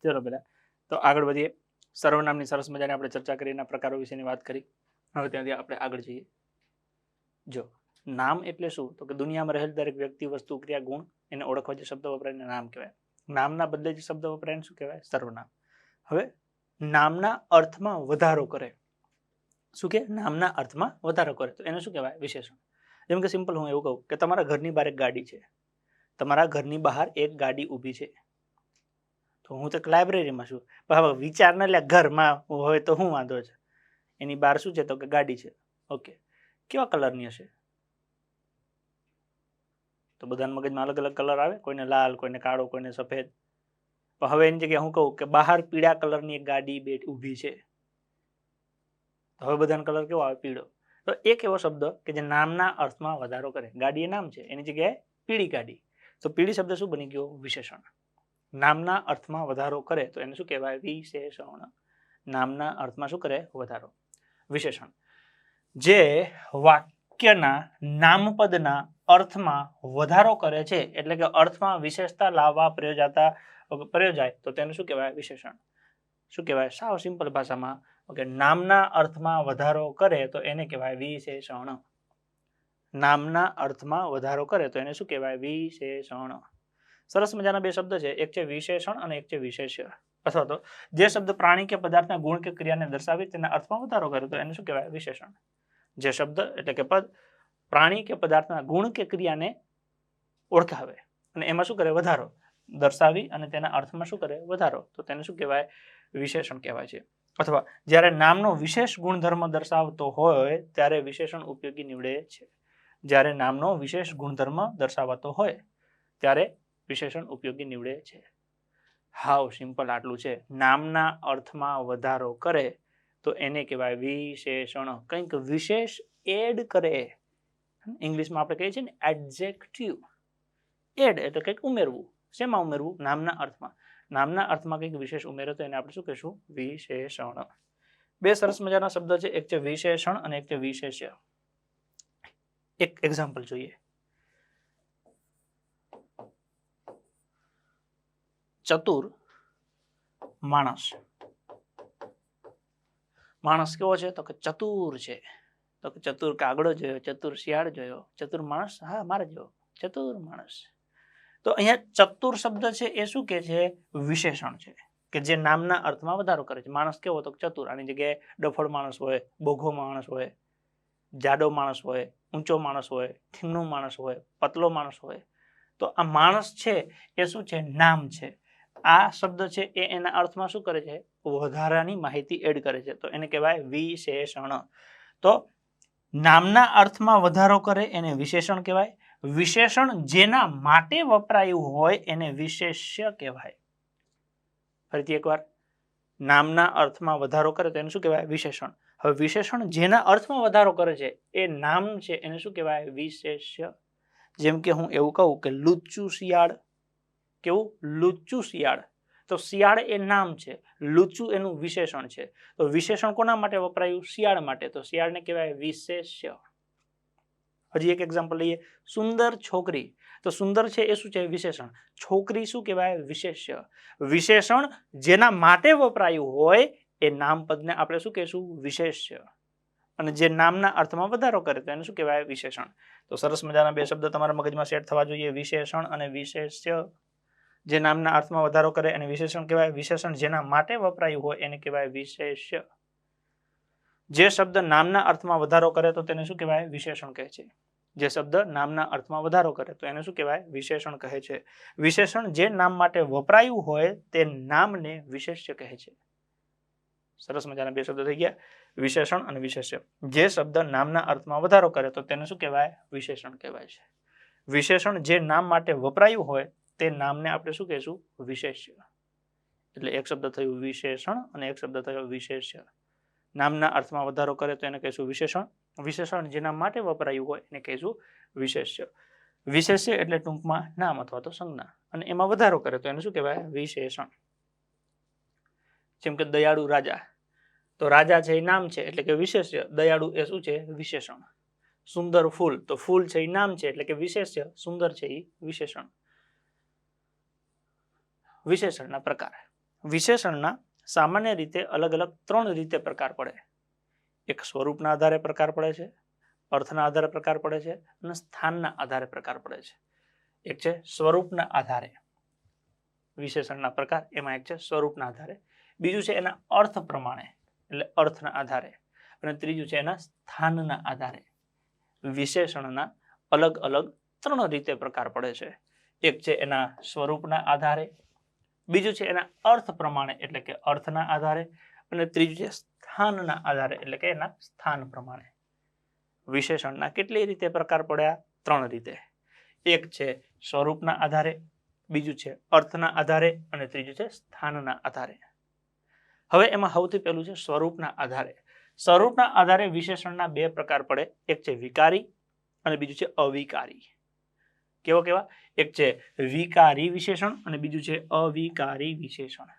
चलो पहला तो आगळ वधीए। सर्वनामनी सरस मजानी આપણે ચર્ચા કરી એના પ્રકારો વિશેની વાત કરી। હવે ત્યાંથી આપણે આગળ જઈએ। જો નામ એટલે શું તો કે દુનિયામાં રહેલ દરેક વ્યક્તિ વસ્તુ ક્રિયા ગુણ એને ઓળખવા જે શબ્દ વપરાય એને નામ કહેવાય। નામના બદલે જે શબ્દ વપરાય એને શું કહેવાય સર્વનામ। હવે નામના અર્થમાં વધારો કરે શું કે નામના અર્થમાં વધારો કરે તો એને શું કહેવાય વિશેષણ। જેમ કે સિમ્પલ હું એવું કહું કે તમારા ઘરની બહાર એક ગાડી છે, તમારા ઘરની બહાર એક ગાડી ઊભી છે તો હું તો લાઇબ્રેરીમાં છું પણ હવે વિચાર ન લે ઘરમાં હોય તો હું વાંધો છે એની બહાર શું છે તો કે ગાડી છે। ઓકે કેવા કલરની હશે તો બધાના મગજમાં અલગ અલગ કલર આવે, કોઈને લાલ, કોઈને કાળો, કોઈને સફેદ। પણ હવે એની જગ્યાએ હું કહું કે બહાર પીળા કલરની એક ગાડી ઊભી છે તો હવે બધાનો કલર કેવો આવે પીળો। તો એક એવો શબ્દ કે જે નામના અર્થમાં વધારો કરે। ગાડી એ નામ છે એની જગ્યાએ પીળી ગાડી તો પીળી શબ્દ શું બની ગયો વિશેષણ। નામના અર્થમાં વધારો કરે તો એને શું કહેવાય વિશેષણ। નામના અર્થમાં શું કરે વધારો વિશેષણ। જે વાક્યના નામપદના અર્થમાં વધારો કરે છે એટલે કે અર્થમાં વિશેષતા લાવવા પ્રયોજાય તો તેને શું કહેવાય વિશેષણ। શું કહેવાય સાવ સિમ્પલ ભાષામાં ઓકે નામના અર્થમાં વધારો કરે તો એને કહેવાય વિશેષણ। નામના અર્થમાં વધારો કરે તો એને શું કહેવાય વિશેષણ। સરસ મજાના બે શબ્દ છે, એક છે વિશેષણ અને એક છે વિશેષ્ય। અથવા તો જે શબ્દ પ્રાણી કે પદાર્થના ગુણ કે ક્રિયાને દર્શાવે તેના અર્થમાં વધારો કરે તો એને શું કહેવાય વિશેષણ। જે શબ્દ એટલે કે પદ પ્રાણી કે પદાર્થના ગુણ કે ક્રિયાને ઓળખાવે અને એમાં શું કરે વધારો દર્શાવી અને તેના અર્થમાં શું કરે વધારો તો તેને શું કહેવાય વિશેષણ કહેવાય છે। અથવા જ્યારે નામનો વિશેષ ગુણધર્મ દર્શાવતો હોય ત્યારે વિશેષણ ઉપયોગી નીવડે છે। જ્યારે નામનો વિશેષ ગુણધર્મ દર્શાવતો હોય ત્યારે વિશેષણ ઉપયોગી નીવડે છે। હાવ સિમ્પલ આટલું છે। નામના અર્થમાં વધારો કરે તો એને કહેવાય વિશેષણ। કંઈક વિશેષ એડ કરે, ઇંગ્લિશમાં આપણે કહીએ છીએ ને એડજેક્ટિવ। એડ એટલે કંઈક ઉમેરવું, શેમાં ઉમેરવું નામના અર્થમાં। નામના અર્થમાં કંઈક વિશેષ ઉમેરે તો એને આપણે શું કહીશું વિશેષણ। બે સરસ મજાના શબ્દ છે, એક છે વિશેષણ અને એક છે વિશેષ્ય। એક એક્ઝામ્પલ જોઈએ। ચતુર માણસ। માણસ કેવો છે તો કે ચતુર છે તો કે ચતુર કાગડો જોયો, ચતુર શિયાળ જોયો, ચતુર માણસ હા મારે જેવો ચતુર માણસ। તો અહીંયા ચતુર શબ્દ છે એ શું કે છે વિશેષણ છે કે જે નામના અર્થમાં વધારો કરે છે। માણસ કેવો તો ચતુર, આની જગ્યાએ ડફળ માણસ હોય, બોઘો માણસ હોય, જાડો માણસ હોય, ઊંચો માણસ હોય, થીમણો માણસ હોય, પતલો માણસ હોય તો આ માણસ છે એ શું છે નામ છે। આ શબ્દ છે એ એના અર્થમાં શું કરે છે વધારાની માહિતી એડ કરે છે તો એને કહેવાય વિશેષણ। તો નામના અર્થમાં વધારો કરે એને વિશેષણ કહેવાય। વિશેષણ જેના માટે વપરાયું હોય એને વિશેષ્ય કહેવાય। ફરીથી એકવાર નામના અર્થમાં વધારો કરે તો એને શું કહેવાય વિશેષણ। હવે વિશેષણ જેના અર્થમાં વધારો કરે છે એ નામ છે એને શું કહેવાય વિશેષ્ય। જેમ કે હું એવું કહું કે લુચ્ચું શિયાળ, કેવું લુચ્ચું શિયાળ તો શિયાળ એ નામ છે, લુચ્ચું એનું વિશેષણ છે। તો વિશેષણ કોના માટે વપરાયું શિયાળ માટે તો શિયાળને કહેવાય વિશેષ્ય। હજી એક એક્ઝામ્પલ લઈએ, સુંદર છોકરી તો સુંદર છે એ શું છે વિશેષણ, છોકરી શું કહેવાય વિશેષ્ય। વિશેષણ જેના માટે વપરાયું હોય એ નામપદને આપણે શું કહેશું વિશેષ્ય અને જે નામના અર્થમાં વધારો કરે તો એને શું કહેવાય વિશેષણ। તો સરસ મજાના બે શબ્દ તમારા મગજમાં સેટ થવા જોઈએ, વિશેષણ અને વિશેષ્ય। જે નામના અર્થમાં વધારો કરે એને વિશેષણ કહેવાય, વિશેષણ જેના માટે વપરાયું હોય એને કહેવાય વિશેષ્ય। જે શબ્દ નામના અર્થમાં વધારો કરે તો તેને શું કહેવાય વિશેષણ કહે છે। જે શબ્દ નામના અર્થમાં વધારો કરે તો એને શું કહેવાય વિશેષણ કહે છે। વિશેષણ જે નામ માટે વપરાયું હોય તે નામને વિશેષ્ય કહે છે। સરસ મજાના બે શબ્દ થઈ ગયા વિશેષણ અને વિશેષ્ય। જે શબ્દ નામના અર્થમાં વધારો કરે તો તેને શું કહેવાય વિશેષણ કહેવાય છે। વિશેષણ જે નામ માટે વપરાયું હોય તે નામને આપણે શું કહેશું વિશેષ્ય। એટલે એક શબ્દ થયું વિશેષણ અને એક શબ્દ થયો વિશેષ્ય। નામના અર્થમાં વધારો કરે તો એને કહીશું વિશેષણ, વિશેષણ જેના માટે વપરાયું હોય એને કહીશું વિશેષ્ય। વિશેષ્ય એટલે ટૂંકમાં નામ અથવા તો સંજ્ઞા અને એમાં વધારો કરે તો એને શું કહેવાય વિશેષણ। જેમ કે દયાળુ રાજા તો રાજા છે એ નામ છે એટલે કે વિશેષ્ય, દયાળુ એ શું છે વિશેષણ। સુંદર ફૂલ તો ફૂલ છે એ નામ છે એટલે કે વિશેષ્ય, સુંદર છે એ વિશેષણ। વિશેષણના પ્રકાર વિશેષણના સામાન્ય રીતે અલગ અલગ 3 રીતે પ્રકાર પડે. એક સ્વરૂપના આધારે પ્રકાર પડે છે, અર્થના આધારે પ્રકાર પડે છે અને સ્થાનના આધારે પ્રકાર પડે છે. એક છે સ્વરૂપના આધારે વિશેષણના પ્રકાર, એમાં એક છે સ્વરૂપના આધારે, બીજું છે એના અર્થ પ્રમાણે એટલે અર્થના આધારે, અને ત્રીજું છે એના સ્થાનના આધારે. વિશેષણના અલગ અલગ 3 રીતે પ્રકાર પડે છે. એક છે એના સ્વરૂપના આધારે, બીજું છે એના અર્થ પ્રમાણે એટલે કે અર્થના આધારે, અને ત્રીજું છે સ્થાનના આધારે એટલે કે એના સ્થાન પ્રમાણે. વિશેષણના કેટલી રીતે પ્રકાર પડ્યા? 3 રીતે. એક છે સ્વરૂપના આધારે, બીજું છે અર્થના આધારે અને ત્રીજું છે સ્થાનના આધારે. હવે એમાં સૌથી પહેલું છે સ્વરૂપના આધારે. સ્વરૂપના આધારે વિશેષણના 2 પ્રકાર પડે. એક છે વિકારી અને બીજું છે અવિકારી. કેવા કેવા? એક છે વિકારી વિશેષણ અને બીજું છે અવિકારી વિશેષણ.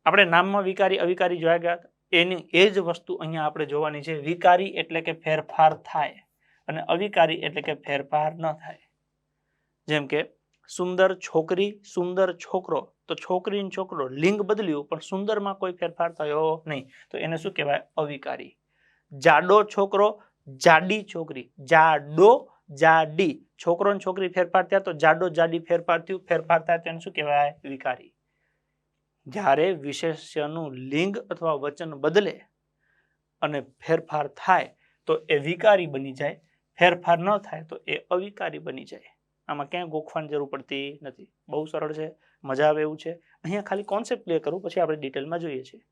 આપણે નામમાં વિકારી અવિકારી જોયા ગયા, એની એ જ વસ્તુ અહીંયા આપણે જોવાની છે. વિકારી એટલે કે ફેરફાર થાય અને અવિકારી એટલે કે ફેરફાર ન થાય. જેમ કે સુંદર છોકરી, સુંદર છોકરો, તો છોકરી છોકરો લિંગ બદલ્યું પણ સુંદરમાં કોઈ ફેરફાર થયો નહીં, તો એને શું કહેવાય? અવિકારી. જાડો છોકરો, જાડી છોકરી, જાડો જાડી, છોકરો ને છોકરી ફેરફાર થયા તો જાડો જાડી ફેરફાર થયું, ફેરફાર થાય તો એને શું કહેવાય? વિકારી. જ્યારે વિશેષ્યનું લિંગ અથવા વચન બદલે અને ફેરફાર થાય તો એ વિકારી બની જાય, ફેરફાર ન થાય તો એ અવિકારી બની જાય. આમાં ક્યાંય ગોખવાની જરૂર પડતી નથી, બહુ સરળ છે, મજા આવે એવું છે. અહીંયા ખાલી કોન્સેપ્ટ ક્લિયર કરું, પછી આપણે ડિટેલમાં જોઈએ છીએ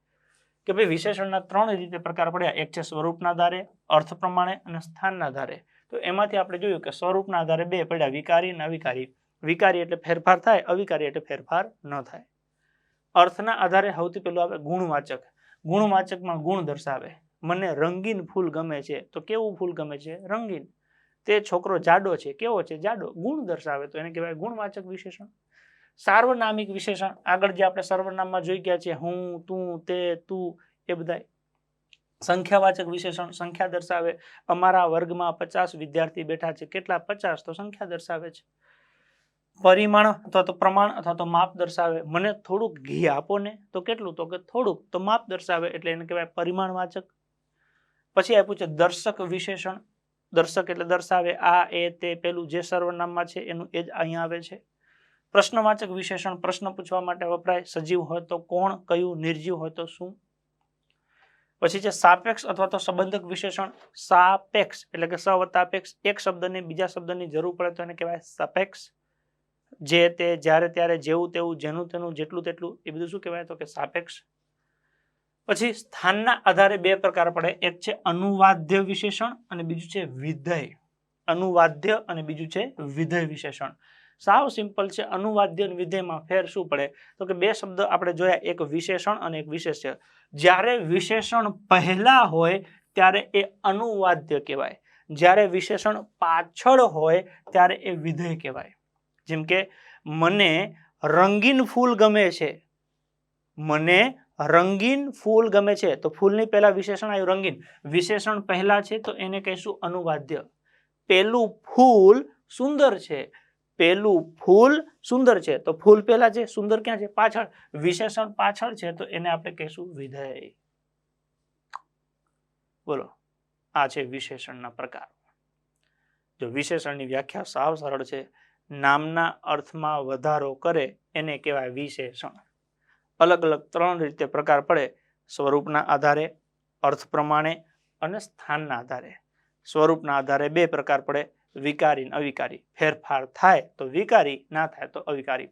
કે ભાઈ વિશેષણના 3 રીતે પ્રકાર પડ્યા. એક છે સ્વરૂપના આધારે, અર્થ પ્રમાણે અને સ્થાનના આધારે. તો એમાંથી આપણે જોયું કે સ્વરૂપના આધારે 2 પડ્યા, વિકારી અને અવિકારી. વિકારી એટલે ફેરફાર થાય, અવિકારી એટલે ફેરફાર ન થાય. અર્થના આધારે સૌથી પહેલું આવે ગુણવાચક. ગુણવાચકમાં ગુણ દર્શાવે. મને રંગીન ફૂલ ગમે છે, તો કેવું ફૂલ ગમે છે? રંગીન. તે છોકરો જાડો છે, કેવો છે? જાડો. ગુણ દર્શાવે તો એને કહેવાય ગુણવાચક વિશેષણ. સાર્વનામિક વિશેષણ, આગળ જે આપણે સર્વનામમાં જોઈ ગયા છે, હું, તું, તે, તું, એ બધા. સંખ્યાવાચક વિશેષણ, સંખ્યા દર્શાવે. અમારા વર્ગમાં 50 વિદ્યાર્થી બેઠા છે, કેટલા? 50, તો સંખ્યા દર્શાવે છે. પરિમાણ અથવા તો પ્રમાણ અથવા તો માપ દર્શાવે. મને થોડુંક ઘી આપો ને, તો કેટલું? તો કે થોડુંક, તો માપ દર્શાવે એટલે એને કહેવાય પરિમાણવાચક. પછી આપ્યું છે દર્શક વિશેષણ. દર્શક એટલે દર્શાવે, આ, એ, તે, પેલું જે સર્વનામમાં છે એનું એ જ અહીંયા આવે છે. પ્રશ્નવાચક વિશેષણ, પ્રશ્ન પૂછવા માટે વપરાય. સજીવ હોય તો કોણ, કયું? નિર્જીવ હોય તો શું? પછી છે સાપેક્ષ અથવા તો સંબંધક વિશેષણ. સાપેક્ષ એટલે કે સ વત્તા અપેક્ષ, એક શબ્દને બીજા શબ્દની જરૂર પડે તો એને કહેવાય સાપેક્ષ. જે, તે, જ્યારે, ત્યારે, જેવું તેવું, જેનું તેનું, જેટલું તેટલું, એ બધું શું કહેવાય? તો કે સાપેક્ષ. પછી સ્થાનના આધારે 2 પ્રકાર પડે. એક છે અનુવાદ્ય વિશેષણ અને બીજું છે વિધેય. અનુવાદ્ય અને બીજું છે વિધેય વિશેષણ. સાવ સિમ્પલ છે. અનુવાદ્ય અને વિધેયમાં ફેર શું પડે? તો કે 2 શબ્દ આપણે જોયા, એક વિશેષણ અને એક વિશેષ્ય. જ્યારે વિશેષણ પહેલા હોય ત્યારે એ અનુવાદ્ય કહેવાય, જ્યારે વિશેષણ પાછળ હોય ત્યારે એ વિધેય કહેવાય. જેમ કે મને રંગીન ફૂલ ગમે છે, મને રંગીન ફૂલ ગમે છે, તો ફૂલની પહેલા વિશેષણ આવ્યું રંગીન, વિશેષણ પહેલા છે તો એને કહીશું અનુવાદ્ય. પેલું ફૂલ સુંદર છે, પેલું ફૂલ સુંદર છે, તો ફૂલ પહેલા છે, સુંદર ક્યાં છે? પાછળ. વિશેષણ પાછળ છે તો એને આપણે કહીશું વિધેય. બોલો, આ છે વિશેષણના પ્રકાર. જો વિશેષણની વ્યાખ્યા સાવ સરળ છે. નામના અર્થમાં વધારો કરે એને કહેવાય વિશેષણ. અલગ અલગ 3 રીતે પ્રકાર પડે. સ્વરૂપના આધારે, અર્થ પ્રમાણે અને સ્થાનના આધારે. સ્વરૂપના આધારે 2 પ્રકાર પડે, વિકારી અને અવિકારી. ફેરફાર થાય તો વિકારી, ના થાય તો અવિકારી.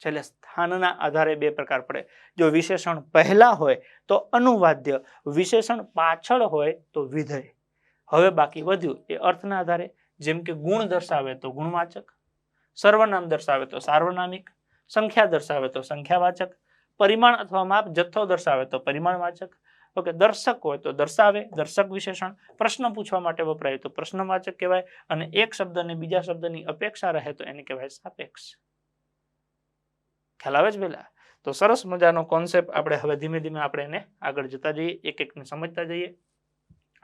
છેલ્લે સ્થાનના આધારે 2 પ્રકાર પડે. જો વિશેષણ પહેલા હોય તો અનુવાદ્ય, વિશેષણ પાછળ હોય તો વિધેય. હવે બાકી વધ્યું એ અર્થના આધારે. જેમ કે ગુણ દર્શાવે તો ગુણવાચક, સર્વનામ દર્શાવે તો સાર્વનામિક, સંખ્યા દર્શાવે તો સંખ્યાવાચક, પરિમાણ અથવા માપ જથ્થો દર્શાવે તો પરિમાણવાચક. ઓકે, દર્શક હોય તો દર્શાવે, દર્શક વિશેષણ. પ્રશ્ન પૂછવા માટે વપરાય તો પ્રશ્નવાચક કહેવાય, અને એક શબ્દને બીજા શબ્દની અપેક્ષા રહે તો એને કહેવાય સાપેક્ષ. ખ્યાલ આવે છે પેલા? તો સરસ મજાનો કોન્સેપ્ટ આપણે હવે ધીમે ધીમે આપણે એને આગળ જતા જઈએ, એક એકને સમજતા જઈએ.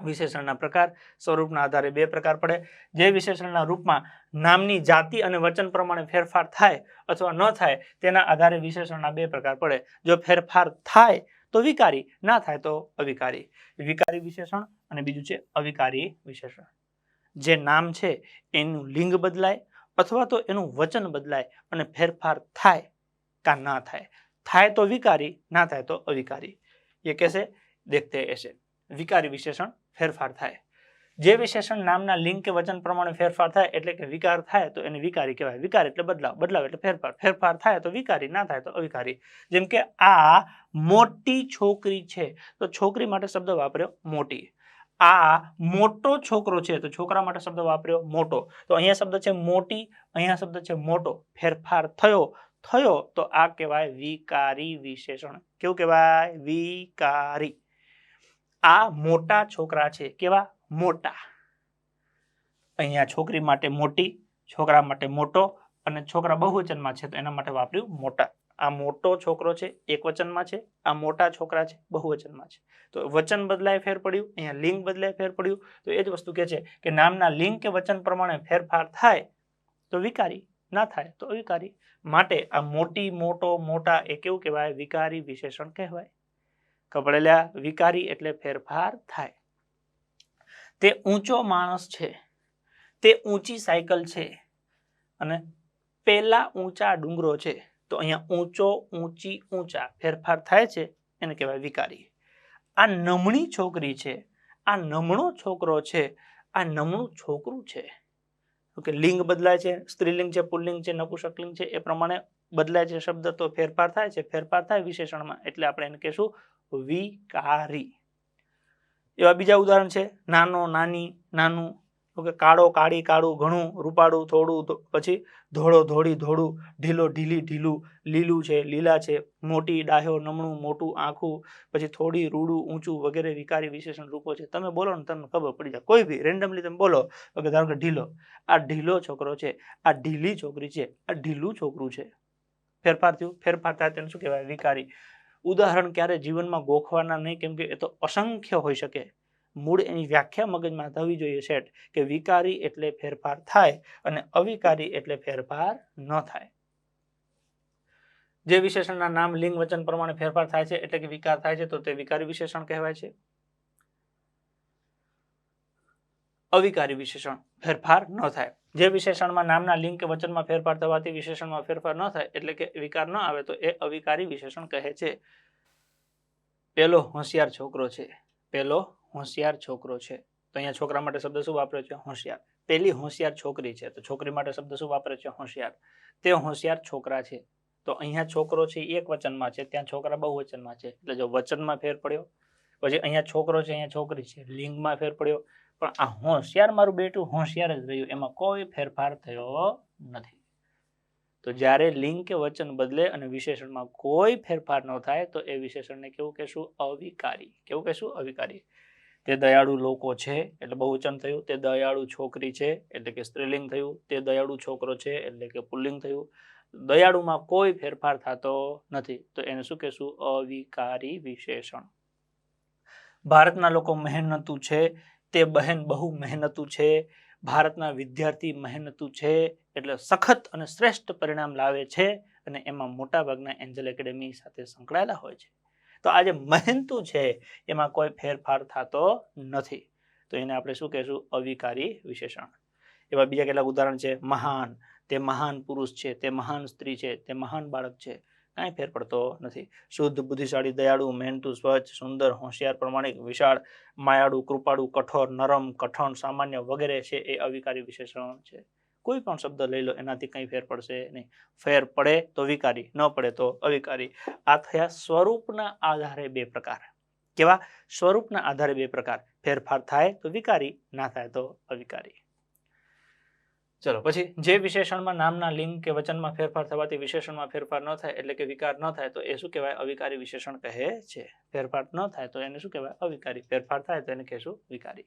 વિશેષણના પ્રકાર સ્વરૂપના આધારે બે પ્રકાર પડે. જે વિશેષણના રૂપમાં નામની જાતિ અને વચન પ્રમાણે ફેરફાર થાય અથવા ન થાય તેના આધારે વિશેષણના બે પ્રકાર પડે. જો ફેરફાર થાય તો વિકારી, ના થાય તો અવિકારી. વિકારી વિશેષણ અને બીજું છે અવિકારી વિશેષણ. જે નામ છે એનું લિંગ બદલાય અથવા તો એનું વચન બદલાય અને ફેરફાર થાય કા ના થાય. થાય તો વિકારી, ના થાય તો અવિકારી. ये कैसे देखते हैं ऐसे. विकारी विशेषण फेरफार થાય. જે વિશેષણ નામના લિંગ કે વચન પ્રમાણે ફેરફાર થાય એટલે કે વિકાર થાય તો એને વિકારી કહેવાય. વિકાર એટલે બદલાવ, બદલાવ એટલે ફેરફાર, ફેરફાર થાય તો વિકારી, ના થાય તો અવિકારી. જેમ કે આ મોટી છોકરી છે તો છોકરી માટે શબ્દ વાપર્યો મોટી. આ મોટો છોકરો છે તો છોકરા માટે શબ્દ વાપર્યો મોટો. તો અહીંયા શબ્દ છે મોટી, અહીંયા શબ્દ છે મોટો. ફેરફાર થયો તો આ કહેવાય વિકારી વિશેષણ. કેવું કહેવાય? વિકારી. આ મોટા છોકરા છે. કેવા? મોટા. અહીંયા છોકરી માટે મોટી, છોકરા માટે મોટો, અને છોકરા બહુવચનમાં છે તો એના માટે વાપર્યું મોટા. આ મોટો છોકરો છે એક વચનમાં છે, આ મોટા છોકરા છે બહુવચનમાં છે. તો વચન બદલાય ફેર પડ્યું, અહીંયા લિંગ બદલાય ફેર પડ્યું. તો એ જ વસ્તુ કે છે કે નામના લિંગ કે વચન પ્રમાણે ફેરફાર થાય તો વિકારી, ના થાય તો અવિકારી. માટે આ મોટી, મોટો, મોટા એ કેવું કહેવાય? વિકારી વિશેષણ કહેવાય. કપડેલા વિકારી એટલે ફેરફાર થાય. તે ઊંચો માણસ છે, તે ઊંચી સાયકલ છે, અને પેલા ઊંચા ડુંગરો છે. તો અહીંયા ઊંચો, ઊંચી, ઊંચા ફેરફાર થાય છે એને કહેવાય વિકારી. આ નમણી છોકરી છે, આ નમણો છોકરો છે, આ નમણું છોકરું છે. ઓકે, લિંગ બદલાય છે, સ્ત્રીલિંગ છે, પુલ્લિંગ છે, નપુંસકલિંગ છે, એ પ્રમાણે બદલાય છે શબ્દ તો ફેરફાર થાય છે. ફેરફાર થાય વિશેષણમાં એટલે આપણે એને કહેશું વિકારી. એવા બીજા ઉદાહરણ છે નાનો, નાની, નાનું. ઓકે, કાળો, કાળી, કાળું, ઘણું, રૂપાળું, થોડું, પછી ધોળો, ધોળી, ધોળું, ઢીલો, ઢીલી, ઢીલું, લીલું છે, લીલા છે, મોટી, ડાહ્યો, નમણું, મોટું, આખું, પછી થોડી, રૂડું, ઊંચું વગેરે વિકારી વિશેષણ રૂપો છે. તમે બોલો ને તમને ખબર પડી જાય. કોઈ બી રેન્ડમલી તમે બોલો. ઓકે, ધારો કે ઢીલો. આ ઢીલો છોકરો છે, આ ઢીલી છોકરી છે, આ ઢીલું છોકરું છે. ફેરફાર થયું. ફેરફાર થાય તેને શું કહેવાય? વિકારી. ઉદાહરણ ક્યારે જીવનમાં ગોખવાના નહીં, કેમ કે એ તો અસંખ્ય હોઈ શકે. મૂળ એની વ્યાખ્યા મગજમાં થવી જોઈએ સેટ કે વિકારી એટલે ફેરફાર થાય અને અવિકારી એટલે ફેરફાર ન થાય. જે વિશેષણના નામ લિંગ વચન પ્રમાણે ફેરફાર થાય છે એટલે કે વિકાર થાય છે તો તે વિકારી વિશેષણ કહેવાય છે. અવિકારી વિશેષણ ફેરફાર ન થાય. જે વિશેષણમાં નામના લિંગ કે વચનમાં ફેરફાર થવાથી વિશેષણમાં ફેરફાર ન થાય એટલે કે વિકાર ન આવે તો એ અવિકારી વિશેષણ કહે છે. પેલો હોશિયાર છોકરો છે, પેલો હોશિયાર છોકરો છે. તો અહીંયા છોકરા માટે શબ્દ શું વાપરે છે? હોશિયાર. પેલી હોશિયાર છોકરી છે તો છોકરી માટે શબ્દ શું વાપરે છે? હોશિયાર. તે હોશિયાર છોકરા છે. તો અહીંયા છોકરો છે એક વચનમાં છે, ત્યાં છોકરા બહુવચનમાં છે. એટલે જો વચનમાં ફેર પડ્યો, પછી અહીંયા છોકરો છે, અહીંયા છોકરી છે, લિંગમાં ફેર પડ્યો, પણ આ હોશિયાર મારું બેટું હોશિયાર જ રહ્યું, એમાં કોઈ ફેરફાર થયો નથી. તો જ્યારે લિંગ કે વચન બદલે અને વિશેષણમાં કોઈ ફેરફાર ન થાય તો એ વિશેષણને કેવું કહેશું? અવિકારી. કેવું કહેશું? અવિકારી. તે દયાળુ લોકો છે એટલે બહુવચન થયું. તે દયાળુ છોકરી છે એટલે કે સ્ત્રીલિંગ થયું. તે દયાળુ છોકરો છે એટલે કે પુલ્લિંગ થયું. દયાળુમાં કોઈ ફેરફાર થતો નથી તો એને શું કહેશું? અવિકારી વિશેષણ. ભારતના લોકો મહેનતુ છે, તે બહેન બહુ મહેનતુ છે. ભારતના વિદ્યાર્થી મહેનતુ છે એટલે સખત અને શ્રેષ્ઠ પરિણામ લાવે છે અને એમાં મોટાભાગના એન્જલ એકેડેમી સાથે સંકળાયેલા હોય છે. તો આ જે મહેનતુ છે એમાં કોઈ ફેરફાર થતો નથી તો એને આપણે શું કહેશું? અવિકારી વિશેષણ. એવા બીજા કેટલાક ઉદાહરણ છે. મહાન, તે મહાન પુરુષ છે, તે મહાન સ્ત્રી છે, તે મહાન બાળક છે. કાંઈ ફેર પડતો નથી. શુદ્ધ, બુદ્ધિશાળી, દયાળુ, મહેનતુ, સ્વચ્છ, સુંદર, હોશિયાર, પ્રમાણિક, વિશાળ, માયાળુ, કૃપાળુ, કઠોર, નરમ, કઠણ, સામાન્ય વગેરે છે એ અવિકારી વિશેષણ છે. કોઈ પણ શબ્દ લઈ લો એનાથી કંઈ ફેર પડશે નહીં. ફેર પડે તો વિકારી, ન પડે તો અવિકારી. આ થયા સ્વરૂપના આધારે બે પ્રકાર. કેવા? સ્વરૂપના આધારે બે પ્રકાર. ફેરફાર થાય તો વિકારી, ના થાય તો અવિકારી. ચલો પછી જે વિશેષણમાં નામના લિંગ કે વચનમાં ફેરફાર થવાથી વિશેષણમાં ફેરફાર ન થાય એટલે કે વિકાર ન થાય તો એ શું કહેવાય? અવિકારી વિશેષણ કહે છે. ફેરફાર ન થાય તો એને શું કહેવાય? અવિકારી. ફેરફાર થાય તો એને કહેશું વિકારી.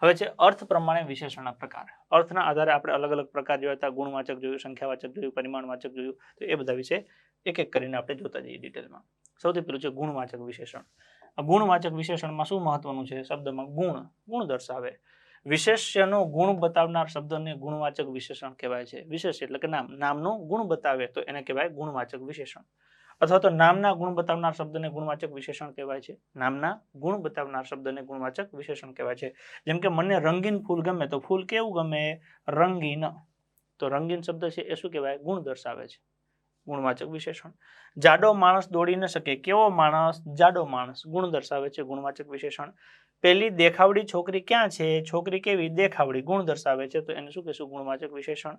હવે છે અર્થ પ્રમાણે વિશેષણના પ્રકાર. અર્થના આધારે આપણે અલગ અલગ પ્રકાર જોયા હતા. ગુણવાચક જોયું, સંખ્યાવાચક જોયું, પરિમાણવાચક જોયું. તો એ બધા વિશે એક એક કરીને આપણે જોતા જઈએ ડિટેલમાં. સૌથી પહેલું છે ગુણવાચક વિશેષણ. ગુણવાચક વિશેષણમાં શું મહત્વનું છે? શબ્દમાં ગુણ દર્શાવે. વિશેષ્યનો ગુણ બતાવનાર શબ્દને ગુણવાચક વિશેષણ કહેવાય છે. વિશેષ્ય એટલે કે નામનો ગુણ બતાવે તો એને કહેવાય ગુણવાચક વિશેષણ. અથવા તો નામના ગુણ બતાવનાર શબ્દને ગુણવાચક વિશેષણ કહેવાય છે. નામના ગુણ બતાવનાર શબ્દને ગુણવાચક વિશેષણ કહેવાય છે. જેમ કે મને રંગીન ફૂલ ગમે, તો ફૂલ કેવું ગમે? રંગીન. તો રંગીન શબ્દ છે એ શું કહેવાય? ગુણ દર્શાવે છે, ગુણવાચક વિશેષણ. જાડો માણસ દોડી ન શકે, કેવો માણસ? જાડો માણસ, ગુણ દર્શાવે છે, ગુણવાચક વિશેષણ. પેલી દેખાવડી છોકરી ક્યાં છે? છોકરી કેવી? દેખાવડી, ગુણ દર્શાવે છે, તો એને શું કહેશું? ગુણવાચક વિશેષણ.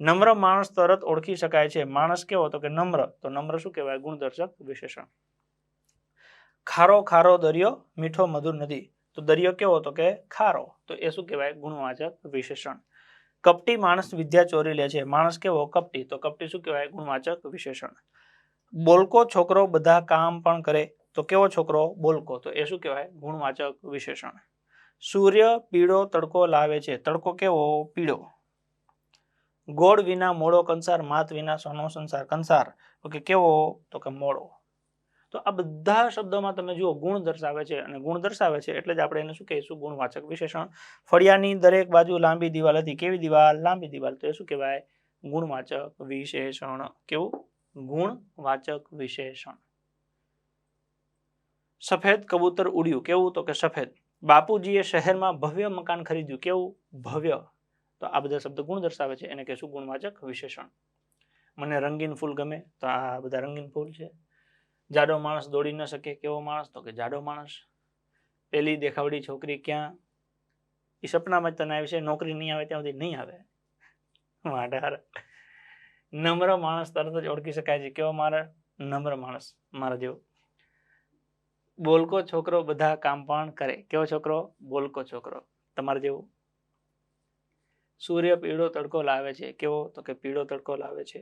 નમ્ર માણસ તરત ઓળખી શકાય છે, માણસ કેવો? તો કે નમ્ર, તો નમ્ર શું કહેવાય? ગુણદર્શક વિશેષણ. ખારો ખારો દરિયો, મીઠો મધુર નદી, તો દરિયો કેવો? તો કે ખારો, તો એ શું કહેવાય? ગુણવાચક વિશેષણ. કપટી માણસ વિદ્યા ચોરી લે છે, માણસ કેવો? કપટી, તો કપટી શું કહેવાય? ગુણવાચક વિશેષણ. બોલકો છોકરો બધા કામ પણ કરે, તો કેવો છોકરો? બોલકો, તો એ શું કહેવાય? ગુણવાચક વિશેષણ. સૂર્ય પીળો તડકો લાવે છે, તડકો કેવો? પીળો. ગોળ વિના મોળો કંસાર, માત વિના સોનો સંસાર, કંસાર તો કે કેવો? તો કે મોળો. તો આ બધા શબ્દોમાં તમે જુઓ ગુણ દર્શાવે છે, અને ગુણ દર્શાવે છે એટલે જ આપણે એને શું કહીશું? ગુણવાચક વિશેષણ. ફળિયાની દરેક બાજુ લાંબી દિવાલ હતી, કેવી દિવાલ? લાંબી દિવાલ, તો એ શું કહેવાય? ગુણવાચક વિશેષણ. કેવું? ગુણવાચક વિશેષણ. સફેદ કબૂતર ઉડ્યું, કેવું? તો કે સફેદ. બાપુજીએ શહેરમાં ભવ્ય મકાન ખરીદ્યું, કેવું? ભવ્ય. તો આ બધા શબ્દ ગુણ દર્શાવે છે, એને કહેશું ગુણવાચક વિશેષણ. મને રંગીન ફૂલ ગમે, તો આ બધા રંગીન ફૂલ છે. જાડો માણસ દોડી ન શકે, કેવો માણસ? તો કે જાડો માણસ. પેલી દેખાવડી છોકરી ક્યાં? એ સપનામાં જ તને આવે છે, નોકરી નહીં આવે ત્યાં સુધી નહીં આવે. નમ્ર માણસ તરત જ ઓળખી શકાય છે, કેવો? મારા નમ્ર માણસ, મારા જેવો. બોલકો છોકરો બધા કામ પણ કરે, કેવો છોકરો? બોલકો છોકરો, તમારા જેવો. સૂર્ય પીળો તડકો લાવે છે, કેવો? તો કે પીળો તડકો લાવે છે.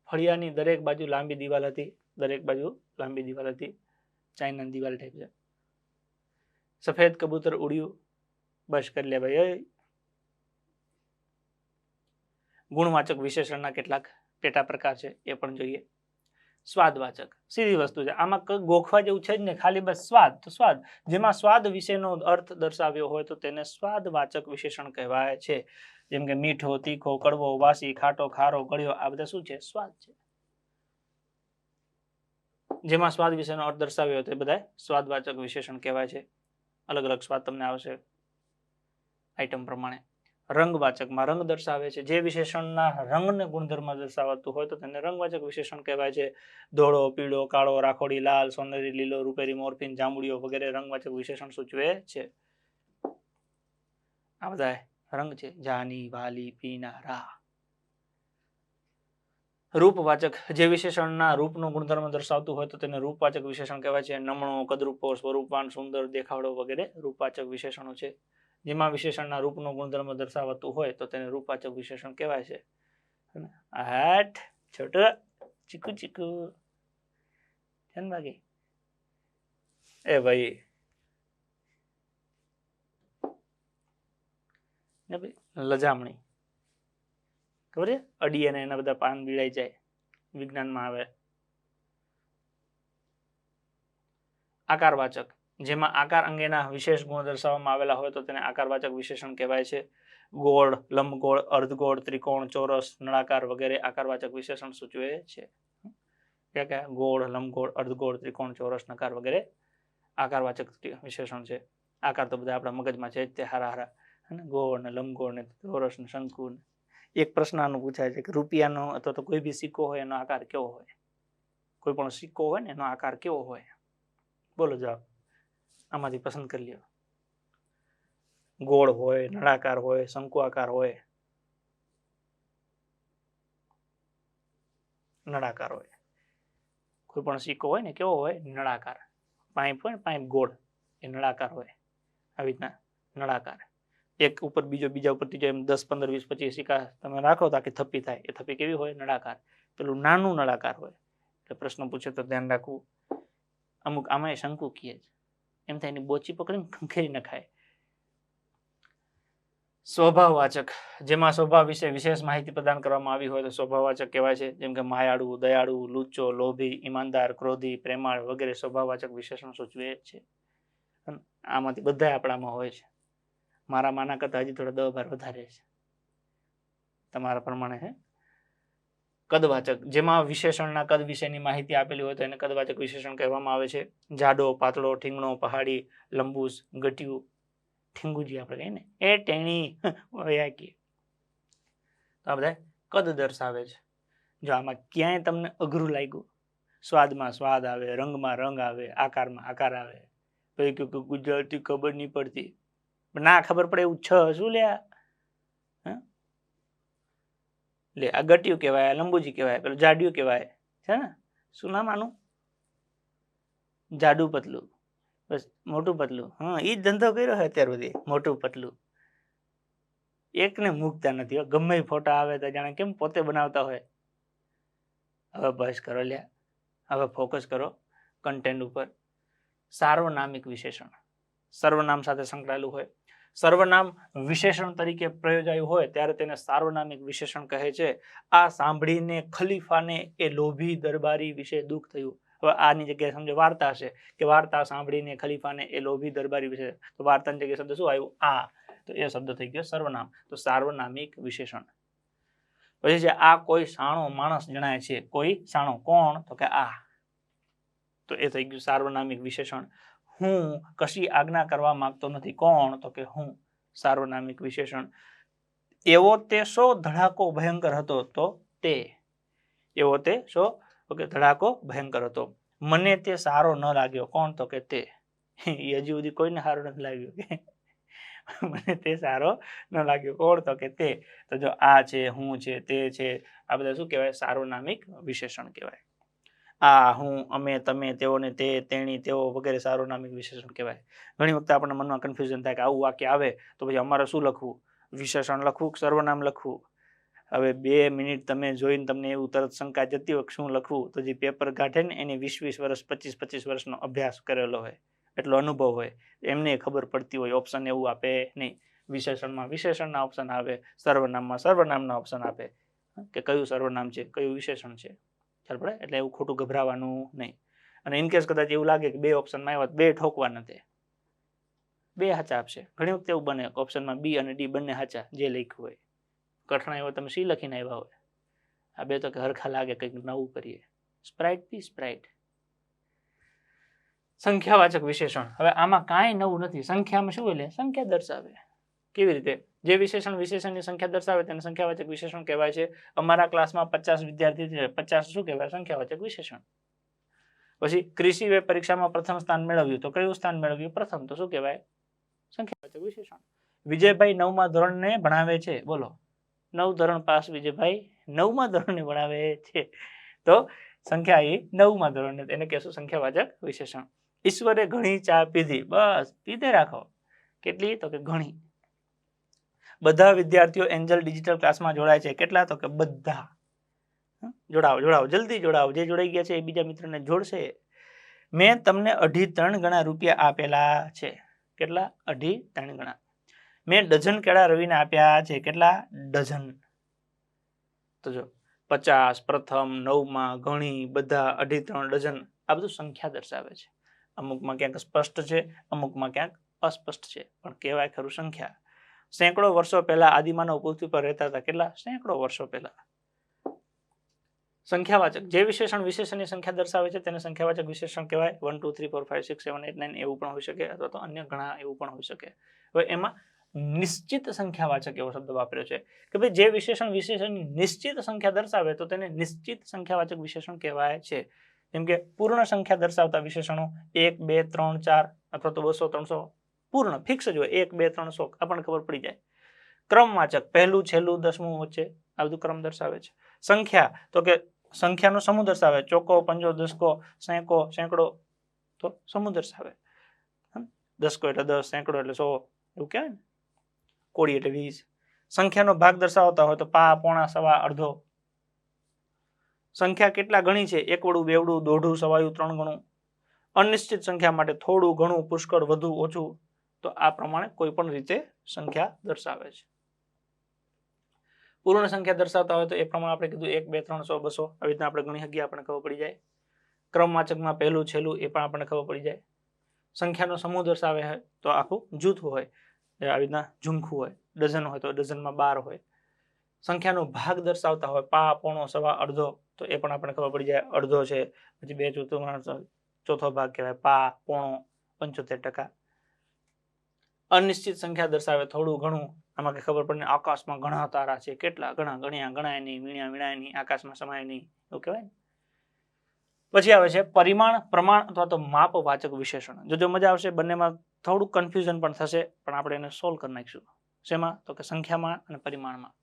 ફળિયાની દરેક બાજુ લાંબી દિવાલ હતી, દરેક બાજુ લાંબી દિવાલ હતી, ચાઇના દિવાલ ટાઈપ છે. સફેદ કબૂતર ઉડ્યું, બસ કરી લે ભાઈ. ગુણવાચક વિશેષણના કેટલાક પેટા પ્રકાર છે એ પણ જોઈએ. સ્વાદવાચક, સીધી વસ્તુ છે, આમાં ગોખવા જેવું છે જ ને, ખાલી બસ સ્વાદ, તો સ્વાદ. જેમાં સ્વાદ વિશેનો અર્થ દર્શાવ્યો હોય તો તેને સ્વાદવાચક વિશેષણ કહેવાય છે. જેમ કે મીઠો, તીખો, કડવો, વાસી, ખાટો, ખારો, ગળ્યો, આ બધા શું છે? સ્વાદ છે. જેમાં સ્વાદ વિશેનો અર્થ દર્શાવ્યો હોય તો બધા સ્વાદવાચક વિશેષણ કહેવાય છે. અલગ અલગ સ્વાદ તમને આવશે આઈટમ પ્રમાણે. રંગવાચકમાં રંગ દર્શાવે છે, જે વિશેષણના રંગને ગુણધર્મ દર્શાવતું હોય તો તેને રંગવાચક વિશેષણ કહેવાય છે. ધોળો, પીળો, કાળો, રાખોડી, લાલ, સોનેરી, લીલો, રૂપેરી, મોરફીન, જાંબુડિયો વગેરે રંગવાચક વિશેષણ સૂચવે છે. આ બધા રંગ છે, જાની, વાલી, પીના, રા. રૂપવાચક, જે વિશેષણના રૂપનો ગુણધર્મ દર્શાવતું હોય તો તેને રૂપવાચક વિશેષણ કહેવાય છે. નમણો, કદરૂપો, સ્વરૂપવાન, સુંદર, દેખાવડો વગેરે રૂપવાચક વિશેષણો છે. જેમાં વિશેષણના રૂપનો ગુણધર્મ દર્શાવતું હોય તો તેને રૂપવાચક વિશેષણ કહેવાય છે. હાટ છોટો ચીકુ ચીકુ ધ્યાન ભાગી એ ભાઈ લજામણી, ખબર છે? અડીએ ને એના બધા પાન બીડાઈ જાય, વિજ્ઞાનમાં આવે. આકારવાચક, જેમાં આકાર અંગેના વિશેષ ગુણ દર્શાવવામાં આવેલા હોય તો તેને આકારવાચક વિશેષણ કહેવાય છે. ગોળ, લંબગોળ, અર્ધગોળ, ત્રિકોણ, ચોરસ, નળાકાર વગેરે આકારવાચક વિશેષણ સૂચવે છે. ક્યાં ક્યાં? ગોળ, લંબગોળ, અર્ધગોળ, ત્રિકોણ, ચોરસ, નકાર વગેરે આકારવાચક વિશેષણ છે. આકાર તો બધા આપણા મગજમાં છે જ તે હારા હારા, ગોળ ને લંબગોળ ને ચોરસ ને શંકુ. એક પ્રશ્ન આનો પૂછાય છે કે રૂપિયાનો અથવા તો કોઈ બી સિક્કો હોય એનો આકાર કેવો હોય? કોઈ પણ સિક્કો હોય ને એનો આકાર કેવો હોય? બોલો જવાબ, આમાંથી પસંદ કરી લ્યો. ગોળ હોય, નળાકાર હોય, શંકુ આકાર હોય, નળાકાર હોય. કોઈ પણ સિક્કો હોય ને કેવો હોય? નળાકાર. પાઇપ હોય ને, પાઇપ ગોળ, એ નળાકાર હોય. આવી રીતના નળાકાર. એક ઉપર બીજો, બીજા ઉપર ત્રીજો, એમ 10, 15, 20, 25 સિક્કા તમે રાખો તો આખી થપ્પી થાય. એ થપ્પી કેવી હોય? નળાકાર. પેલું નાનું નળાકાર હોય. એટલે પ્રશ્ન પૂછે તો ધ્યાન રાખવું. અમુક આમાં શંકુ કીએ, એમ થાય એની બોચી પકડીને ખંખેરી નખાય. સ્વભાવવાચક, જેમાં સ્વભાવ વિશે વિશેષ માહિતી પ્રદાન કરવામાં આવી હોય તો સ્વભાવવાચક કહેવાય છે. જેમ કે માયાળુ, દયાળુ, લુચ્ચો, લોભી, ઈમાનદાર, ક્રોધી, પ્રેમાળ વગેરે સ્વભાવવાચક વિશેષણ સૂચવે છે. આમાંથી બધા આપણામાં હોય છે. મારા માના કરતા હજી થોડા 10 વાર વધારે છે તમારા પ્રમાણે. હે કદવાચક, જેમાં વિશેષણના કદ વિશેની માહિતી આપેલી હોય તો એને કદવાચક વિશેષણ કહેવામાં આવે છે. જાડો, પાતળો, ઠીંગણો, પહાડી, લંબુસ, ગટિયું, ઠીંગુજી આપણે કહીએ ને, એ ટેણી કહીએ. તો આ બધા કદ દર્શાવે છે. જો આમાં ક્યાંય તમને અઘરું લાગ્યું, સ્વાદમાં સ્વાદ આવે, રંગમાં રંગ આવે, આકારમાં આકાર આવે, પછી કે ગુજરાતી ખબર નહીં પડતી, ના ખબર પડે એવું શું લ્યા? લે આ ગટિયું કહેવાય, લંબુજી કહેવાય, પેલું જાડિયું કહેવાય છે ને. શું નામ આનું? જાડુ પતલું, બસ મોટું પતલું. હા, એ જ ધંધો કર્યો છે અત્યાર સુધી, મોટું પતલું. એકને મૂકતા નથી. ગમે ફોટા આવે તો જાણે કેમ પોતે બનાવતા હોય. હવે બસ કરો લ્યા, હવે ફોકસ કરો કન્ટેન્ટ ઉપર. સાર્વનામિક વિશેષણ સર્વનામ સાથે સંકળાયેલું હોય. સર્વનામ વિશેષણ તરીકે પ્રયોજાયું હોય ત્યારે તેને સાર્વનામિક વિશેષણ કહે છે. આ સાંભળીને ખલીફાને એ લોભી દરબારી વિશે દુઃખ થયું. હવે આની જગ્યાએ સમજો વાર્તા હશે કે વાર્તા સાંભળીને ખલીફાને એ લોભી દરબારી વિશે, તો વાર્તાની જગ્યાએ શબ્દ શું આવ્યું? આ. તો એ શબ્દ થઈ ગયો સર્વનામ. તો સાર્વનામિક વિશેષણ. પછી છે આ કોઈ સાણો માણસ જણાય છે. કોઈ સાણો, કોણ? તો કે આ. તો એ થઈ ગયું સાર્વનામિક વિશેષણ. હું કશી આજ્ઞા કરવા માંગતો નથી. કોણ? તો કે હું. સાર્વનામિક વિશેષણ. એવો તે શો ધડાકો ભયંકર હતો? તો તે. એવો તે શો ધડાકો ભયંકર હતો. મને તે સારો ન લાગ્યો. કોણ? તો કે તે. હજી સુધી કોઈને સારો નથી લાગ્યો કે મને તે સારો ન લાગ્યો. કોણ? તો કે તે. તો જો આ છે, હું છે, તે છે, આ બધા શું કહેવાય? સાર્વનામિક વિશેષણ કહેવાય. આ, હું, અમે, તમે, તેઓને, તે, તેણી, તેઓ વગેરે સાર્વનામિક વિશેષણ કહેવાય. ઘણી વખત આપણને મનમાં કન્ફ્યુઝન થાય કે આવું વાક્ય આવે તો પછી અમારે શું લખવું? વિશેષણ લખવું કે સર્વનામ લખવું? હવે 2 મિનિટ તમે જોઈને તમને એવું તરત શંકા જતી હોય શું લખવું, તો જે પેપર કાઢે ને એની 20-20 વર્ષ 25-25 વર્ષનો અભ્યાસ કરેલો હોય, એટલો અનુભવ હોય, એમને ખબર પડતી હોય. ઓપ્શન એવું આપે નહીં. વિશેષણમાં વિશેષણના ઓપ્શન આવે, સર્વનામમાં સર્વનામના ઓપ્શન આપે કે કયું સર્વનામ છે, કયું વિશેષણ છે. ખ્યાલ પડે? એટલે એવું ખોટું ગભરાવાનું નહીં. અને ઇનકેસ કદાચ એવું લાગે કે 2 ઓપ્શનમાં આવ્યા, 2 ઠોકવા નથી, 2 સાચા આપશે. ઘણી વખત એવું બને ઓપ્શનમાં બી અને ડી બંને સાચા જે લખ્યું હોય. કઠણાઈ હોય તમે સી લખીને આવ્યા હોય, આ 2 તો કે હરખા લાગે, કંઈક નવું કરીએ. સ્પ્રાઇટ પી સ્પ્રાઇટ. સંખ્યાવાચક વિશેષણ. હવે આમાં કાંઈ નવું નથી. સંખ્યામાં શું એટલે સંખ્યા દર્શાવે. કેવી રીતે? જે વિશેષણ વિશેષણની સંખ્યા દર્શાવે તેને સંખ્યાવાચક વિશેષણ કહેવાય છે. અમારા ક્લાસમાં 50 વિદ્યાર્થી છે, 50 શું કહેવાય? સંખ્યાવાચક વિશેષણ. પછી ક્રિશિવે પરીક્ષામાં પ્રથમ સ્થાન મેળવ્યું, તો કયું સ્થાન મેળવ્યું? પ્રથમ. તો શું કહેવાય? સંખ્યાવાચક વિશેષણ. વિજયભાઈ 9મા ધોરણને ભણાવે છે. બોલો, 9 ધોરણ પાસ વિજયભાઈ 9મા ધોરણને ભણાવે છે, તો સંખ્યા એ 9મા ધોરણને, એને કહેશું સંખ્યાવાચક વિશેષણ. ઈશ્વરે ઘણી ચા પીધી. બસ પીધે રાખો. કેટલી? તો કે ઘણી. બધા વિદ્યાર્થીઓ એન્જલ ડિજિટલ ક્લાસમાં જોડાય છે. કેટલા? તો કે બધા. જોડાવો જોડાવો, જલ્દી જોડાવો. જે જોડાઈ ગયા છે એ બીજા મિત્રોને જોડશે. મેં તમને 2.5-3 ગણા રૂપિયા આપેલા છે. કેટલા? 2.5-3 ગણા. મેં ડઝન કેળા રવિને આપ્યા છે. કેટલા? ડઝન. તો જો 50, પ્રથમ, 9માં, ઘણી, બધા, 2.5-3 ડઝન, આ બધું સંખ્યા દર્શાવે છે. અમુકમાં ક્યાંક સ્પષ્ટ છે, અમુકમાં ક્યાંક અસ્પષ્ટ છે, પણ કહેવાય ખરું સંખ્યા. સેંકડો વર્ષો પહેલા આદિમાનવ પૃથ્વી પર રહેતા હતા. કેટલા? સેંકડો વર્ષો પહેલા. સંખ્યાવાચક. જે વિશેષણ વિશેષણની સંખ્યા દર્શાવે છે તેને સંખ્યાવાચક વિશેષણ કહેવાય. 1 2 3 4 5 6 7 8 9 એવું પણ હોઈ શકે, અથવા તો અન્ય ઘણા એવું પણ હોઈ શકે. હવે એમાં નિશ્ચિત સંખ્યાવાચક એવો શબ્દ વાપર્યો છે કે ભાઈ જે વિશેષણ વિશેષણની નિશ્ચિત સંખ્યા દર્શાવે તો તેને નિશ્ચિત સંખ્યાવાચક વિશેષણ કહેવાય છે. જેમ કે પૂર્ણ સંખ્યા દર્શાવતા વિશેષણો 1 2 3 4 અથવા તો 200 300 પૂર્ણ ફિક્સ જ હોય. 1 2 3 100 આપણને ખબર પડી જાય. ક્રમવાચક. પહેલું, છેલ્લું, 10મું, વચ્ચે, આ બધું ક્રમ દર્શાવે છે. સંખ્યા તો કે સંખ્યાનો સમૂહ દર્શાવે. ચોકો, પંજો, દસકો, સેંકો, સેંકડો, તો સમૂહ દર્શાવે. દસકો એટલે 10, સેંકડો એટલે 100, એવું કહેવાય ને. કોડી એટલે 20. સંખ્યાનો ભાગ દર્શાવતા હોય તો પા, પોણા, સવા, અડધો. સંખ્યા કેટલા ગણી છે? 1 વડું, 2 વડું, દોઢું, સવાયું, 3 ગણું. અનિશ્ચિત સંખ્યા માટે થોડું, ઘણું, પુષ્કળ, વધુ, ઓછું. તો આ પ્રમાણે કોઈ પણ રીતે સંખ્યા દર્શાવે છે. પૂર્ણ સંખ્યા દર્શાવતા હોય તો એ પ્રમાણે આપણે કીધું 1 2 3 100 200 આવી રીતના આપણે ગણી શકીએ, આપણને ખબર પડી જાય. ક્રમવાચકમાં પહેલું છેલ્લું એ પણ આપણને ખબર પડી જાય. સંખ્યાનો સમૂહ દર્શાવે છે તો આખું જૂથ હોય, આવી રીતના ઝુમખું હોય. ડઝન હોય તો ડઝનમાં 12 હોય. સંખ્યાનો ભાગ દર્શાવતા હોય પા, પોણો, સવા, અડધો, તો એ પણ આપણને ખબર પડી જાય. અડધો છે, પછી 2/4 ચોથો ભાગ કહેવાય, પા, પોણો, 75%. અનિશ્ચિત સંખ્યા દર્શાવે થોડું ઘણું, આમાં કઈ ખબર પડે. આકાશમાં ઘણા તારા છે, કેટલા, ઘણા, ગણ્યા ગણાય નહીં, વીણ્યા વીણાય નહીં, આકાશમાં સમાય નહીં, એવું કહેવાય. પછી આવે છે પરિમાણ, પ્રમાણ અથવા તો માપવાચક વિશેષણ. જો મજા આવશે, બંનેમાં થોડું કન્ફ્યુઝન પણ થશે, પણ આપણે એને સોલ્વ કરી નાખીશું. શેમાં? તો કે સંખ્યામાં અને પરિમાણમાં.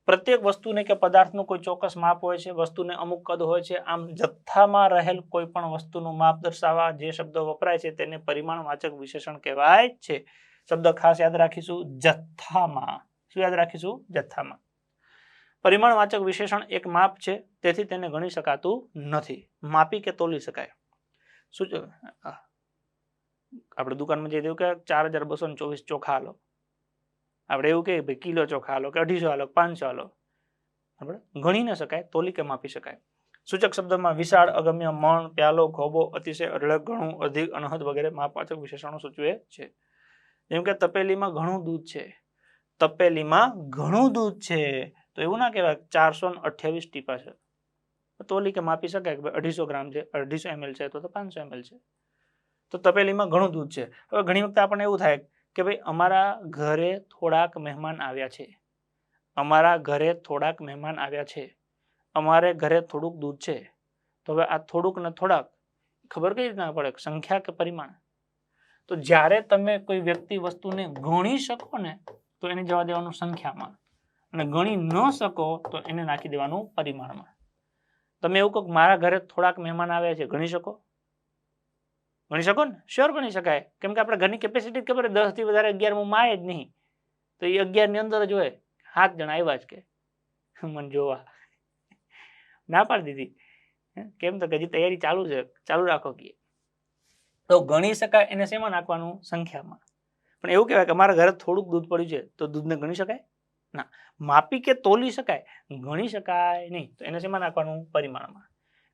પ્રત્યેક વસ્તુને કે પદાર્થનું કોઈ ચોક્કસ માપ હોય છે, વસ્તુને અમુક કદ હોય છે. આમ જથ્થામાં રહેલ કોઈ પણ વસ્તુનું માપ દર્શાવવા જે શબ્દ વપરાય છે તેને પરિમાણવાચક વિશેષણ કહેવાય છે. શબ્દ ખાસ યાદ રાખીશું, જથ્થામાં. શું યાદ રાખીશું? જથ્થામાં. પરિમાણવાચક વિશેષણ એક માપ છે, તેથી તેને ગણી શકાતું નથી, માપી કે તોલી શકાય. શું આપણે દુકાનમાં જઈએ કે 4224 ચોખા હાલો, આપણે એવું કહીએ ભાઈ કિલો ચોખા હાલો કે 250 હાલો 500 હાલો. આપણે ગણી ન શકાય, તોલી કે માપી શકાય. સૂચક શબ્દમાં વિશાળ, અગમ્ય, મણ, પ્યાલો, ખોબો, અતિશય, અઢળક, ઘણું, અધિક, અનહદ વગેરે માપવાચક વિશેષણો સૂચવે છે. જેમ કે તપેલીમાં ઘણું દૂધ છે, તપેલીમાં ઘણું દૂધ છે, તો એવું ના કહેવાય 428 ટીપા છે. તોલી કે માપી શકાય કે 250 ગ્રામ છે, 250 ml છે, તો 500 ml છે. તો તપેલીમાં ઘણું દૂધ છે. હવે ઘણી વખત આપણને એવું થાય કે ભાઈ અમારા ઘરે થોડાક મહેમાન આવ્યા છે, અમારા ઘરે થોડાક મહેમાન આવ્યા છે, અમારે ઘરે થોડુંક દૂધ છે. તો હવે આ થોડુંક ને થોડાક ખબર કઈ રીતના પડે, સંખ્યા કે પરિમાણ? તો જ્યારે તમે કોઈ વ્યક્તિ વસ્તુને ગણી શકો ને તો એને જવા દેવાનું સંખ્યામાં, અને ગણી ન શકો તો એને નાખી દેવાનું પરિમાણમાં. તમે એવું કહો મારા ઘરે થોડાક મહેમાન આવ્યા છે, ગણી શકો? ગણી શકો ને? શ્યોર ગણી શકાય, કેમ કે આપણે ઘરની કેપેસિટી ખબર 10 થી વધારે 11 માં જ નહીં, તો એ 11 ની અંદર જ હોય. 7 જણા આવ્યા જ કે મને જોવા, ના પાડી દીધી. કેમ તો હજી તૈયારી ચાલુ છે, ચાલુ રાખો કે. તો ગણી શકાય એને શેમાં નાખવાનું? સંખ્યામાં. પણ એવું કહેવાય કે મારા ઘરે થોડુંક દૂધ પડ્યું છે, તો દૂધને ગણી શકાય? ના. માપી કે તોલી શકાય, ગણી શકાય નહીં, તો એને શેમાં નાખવાનું? પરિમાણમાં.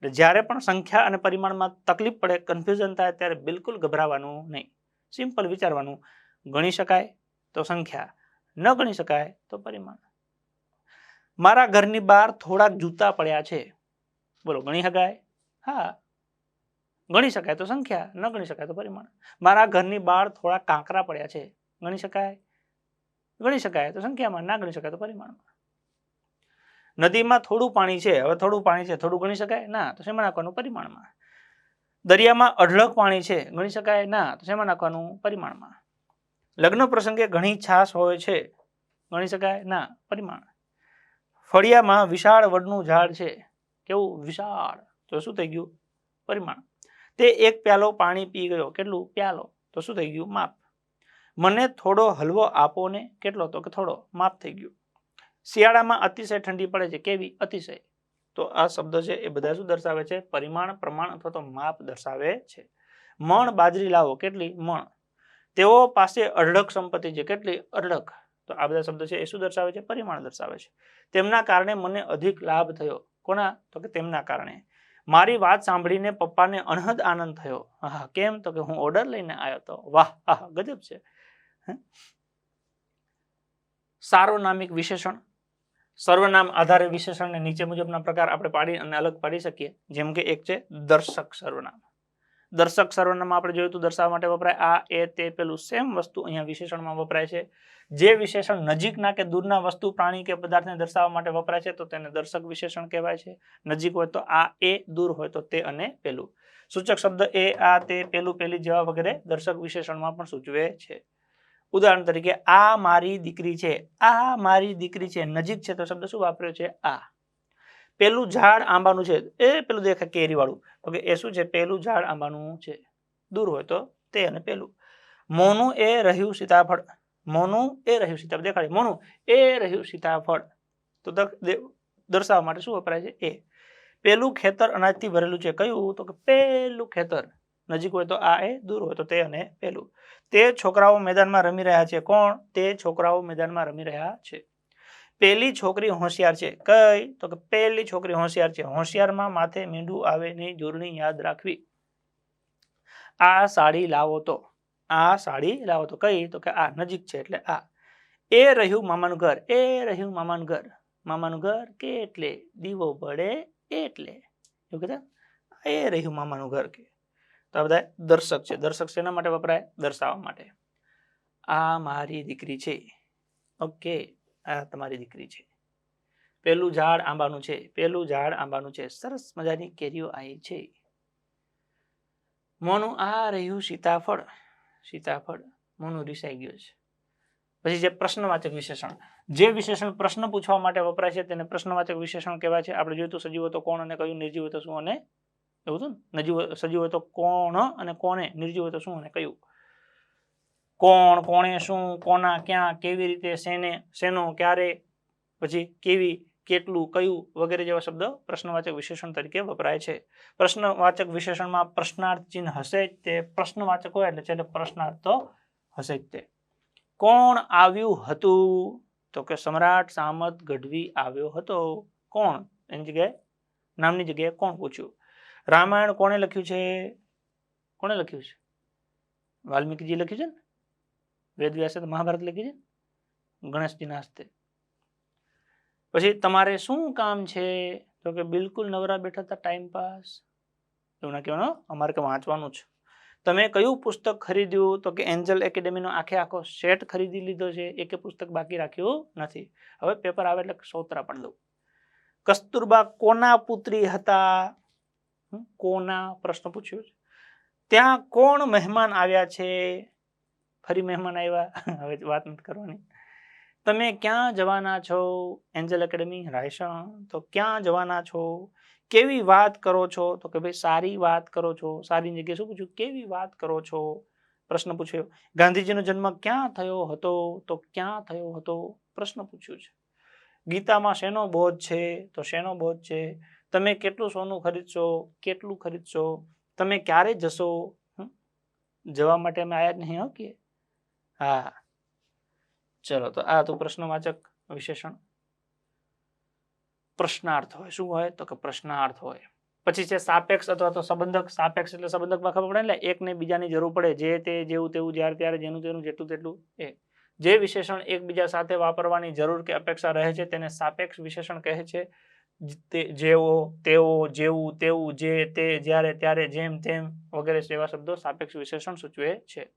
એટલે જ્યારે પણ સંખ્યા અને પરિમાણમાં તકલીફ પડે, કન્ફ્યુઝન થાય, ત્યારે બિલકુલ ગભરાવાનું નહીં. સિમ્પલ વિચારવાનું, ગણી શકાય તો સંખ્યા, ન ગણી શકાય તો પરિમાણ. મારા ઘરની બહાર થોડાક જૂતા પડ્યા છે, બોલો ગણી શકાય? હા. ગણી શકાય તો સંખ્યા, ન ગણી શકાય તો પરિમાણ. મારા ઘરની બહાર થોડા કાંકરા પડ્યા છે, ગણી શકાય? ગણી શકાય તો સંખ્યામાં, ના ગણી શકાય તો પરિમાણમાં. નદીમાં થોડું પાણી છે, હવે થોડું પાણી છે, થોડું ગણી શકાય? ના, તો શેમાં નાખવાનું? પરિમાણમાં. દરિયામાં અઢળક પાણી છે, ગણી શકાય? ના, તો શેમાં નાખવાનું? પરિમાણમાં. લગ્ન પ્રસંગે ઘણી છાશ હોય છે, ગણી શકાય? ના, પરિમાણ. ફળિયામાં વિશાળ વડનું ઝાડ છે, કેવું વિશાળ, તો શું થઈ ગયું? પરિમાણ. તે એક પ્યાલો પાણી પી ગયો, કેટલું? પ્યાલો, તો શું થઈ ગયું? માપ. મને થોડો હલવો આપો ને, કેટલો? તો કે થોડો, માપ થઈ ગયું. શિયાળામાં અતિશય ઠંડી પડે છે, કેવી? અતિશય. તો આ શબ્દ છે એ બધા શું દર્શાવે છે? પરિમાણ, પ્રમાણ અથવા તો માપ દર્શાવે છે. મણ બાજરી લાવો, કેટલી? મણ. તેઓ પાસે અઢળક સંપત્તિ છે, કેટલી? અઢળક. તો આ બધા શબ્દ છે એ શું દર્શાવે છે? પરિમાણ દર્શાવે છે. તેમના કારણે મને અધિક લાભ થયો, કોના? તો કે તેમના કારણે. મારી વાત સાંભળીને પપ્પાને અનહદ આનંદ થયો. હા, કેમ? તો કે હું ઓર્ડર લઈને આવ્યો હતો. વાહ, ગજબ છે. સાર્વનામિક વિશેષણ. સર્વનામ આધારે વિશેષણને નીચે મુજબના પ્રકાર આપણે પાડી અને અલગ પાડી શકીએ. જેમ કે એક છે દર્શક સર્વનામ. દર્શક સર્વનામ આપણે જોયું તો દર્શાવવા માટે વપરાય. આ, એ, તે, પેલું સેમ વસ્તુ અહીંયા વિશેષણમાં વપરાય છે. જે વિશેષણ નજીકના કે દૂરના વસ્તુ, પ્રાણી કે પદાર્થને દર્શાવવા માટે વપરાય છે તો તેને દર્શક વિશેષણ કહેવાય છે. નજીક હોય તો આ, એ, દૂર હોય તો તે અને પેલું. સૂચક શબ્દ એ, આ, તે, પેલું, પેલી જેવા વગેરે દર્શક વિશેષણમાં પણ સૂચવે છે. ઉદાહરણ તરીકે આ મારી દીકરી છે, આ મારી દીકરી છે, નજીક છે તો શબ્દ શું વાપર્યો છે? આ. પેલું ઝાડ આંબાનું છે, એ પેલું દેખાય કેરી વાળું, તો કે એ શું છે? પેલું ઝાડ આંબાનું છે. દૂર હોય તો તે અને પેલું. મોનું એ રહ્યું સીતાફળ, મોનું એ રહ્યું સીતાફળ દેખાડે, મોનું એ રહ્યું સીતાફળ, તો દર્શાવવા માટે શું વપરાય છે? એ. પેલું ખેતર અનાજથી ભરેલું છે, કયું? તો કે પેલું ખેતર. નજીક હોય તો આ, એ, દૂર હોય તો તે અને પેલું. તે છોકરાઓ મેદાનમાં રમી રહ્યા છે, કોણ? તે છોકરાઓ મેદાનમાં રમી રહ્યા છે. પેલી છોકરી હોશિયાર છે. કઈ? તો કે પેલી છોકરી હોશિયાર છે. હોશિયારમાં માથે મીંડું આવે નહીં, જોડણી યાદ રાખવી. આ સાડી લાવો તો, આ સાડી લાવો તો. કઈ? તો કે આ નજીક છે એટલે આ. એ રહ્યું મામાનું ઘર, એ રહ્યું મામાનું ઘર. મામાનું ઘર કે એટલે દીવો બળે એટલે. એવું કહેતા એ રહ્યું મામાનું ઘર કે. તો આ બધા દર્શક છે. દર્શક શેના માટે વપરાય? દર્શાવવા માટે. આ મારી દીકરી છે. ઓકે, આ તમારી દીકરી છે. પેલું ઝાડ આંબાનું છે, પેલું ઝાડ આંબાનું છે. સરસ મજાની કેરીઓ આવી છે. મોનું આ રહ્યું સીતાફળ, સીતાફળ. મોનું રીસાઈ ગયું છે. પછી જે પ્રશ્નવાચક વિશેષણ, જે વિશેષણ પ્રશ્ન પૂછવા માટે વપરાય છે તેને પ્રશ્નવાચક વિશેષણ કહેવાય છે. આપણે જોયું તો સજીવ તો કોણ અને કયું, નિર્જીવ તો શું અને એવું હતું ને, સજીવ તો કોણ અને કોને, નિર્જીવ તો શું અને કયું. કોણ, કોણે, શું, કોના, ક્યાં, કેવી રીતે, શેને, શેનો, ક્યારે, પછી કેવી, કેટલું, કયું વગેરે જેવા શબ્દ પ્રશ્નવાચક વિશેષણ તરીકે વપરાય છે. પ્રશ્નવાચક વિશેષણમાં પ્રશ્નાર્થ ચિહ્ન હશે જ તે. પ્રશ્નવાચક હોય એટલે છેલ્લે પ્રશ્નાર્થ તો હશે જ તે. કોણ આવ્યું હતું? તો કે સમ્રાટ સામત ગઢવી આવ્યો હતો. કોણ એની જગ્યાએ, નામની જગ્યાએ કોણ પૂછ્યું. રામાયણ કોણે લખ્યું છે? કોણે લખ્યું છે? વાલ્મીકીજી લખ્યું છે ને. વેદવ્યાસે તો મહાભારત લખી છે ગણેશજીના હસ્તે. પછી તમારે શું કામ છે? તો કે બિલકુલ નવરા બેઠા હતા, ટાઈમ પાસ. એવું ના કહેવાનું, અમારે કે વાંચવાનું છે. તમે કયું પુસ્તક ખરીદ્યું? તો કે એન્જલ એકેડેમીનો આખે આખો સેટ ખરીદી લીધો છે, એક પુસ્તક બાકી રાખ્યું નથી. હવે પેપર આવે એટલે સોતરા પણ દઉં. કસ્તુરબા કોના પુત્રી હતા? કોના પ્રશ્ન પૂછ્યો છે. ત્યાં કોણ મહેમાન આવ્યા છે? ફરી મહેમાન આવ્યા. હવે વાત નથી કરવાની. તમે ક્યાં જવાના છો? Angel academy Raysan. તો ક્યાં જવાના છો? કેવી વાત કરો છો? તો કે ભાઈ સારી વાત કરો છો. સારી જગ્યાએ શું પૂછ્યું? કેવી વાત કરો છો? પ્રશ્ન પૂછ્યો. ગાંધીજીનો જન્મ ક્યાં થયો હતો? તો ક્યાં થયો હતો? પ્રશ્ન પૂછ્યું છે. ગીતામાં શેનો બોધ છે? તો શેનો બોધ છે? તમે કેટલું સોનું ખરીદશો? કેટલું ખરીદશો? તમે ક્યારે જશો? જવા માટે અમે આયા જ નહીં હો કે. હા, ચલો તો આ તો પ્રશ્નવાચક વિશેષણ. પ્રશ્નાર્થ હોય. શું હોય? તો કે પ્રશ્નાર્થ હોય. પછી છે સાપેક્ષ અથવા તો સંબંધક. સાપેક્ષ એટલે સંબંધકમાં ખબર પડે એટલે એકને બીજાની જરૂર પડે. જે તે, જેવું તેવું, જ્યારે ત્યારે, જેનું તેનું, જેટલું તેટલું. એ જે વિશેષણ એકબીજા સાથે વાપરવાની જરૂર કે અપેક્ષા રહે છે તેને સાપેક્ષ વિશેષણ કહે છે. જેવો, તેવો, જેવું, તેવું, જે, તે, જ્યારે, ત્યારે, જેમ, તેમ વગેરે જેવા શબ્દો સાપેક્ષ વિશેષણ સૂચવે છે.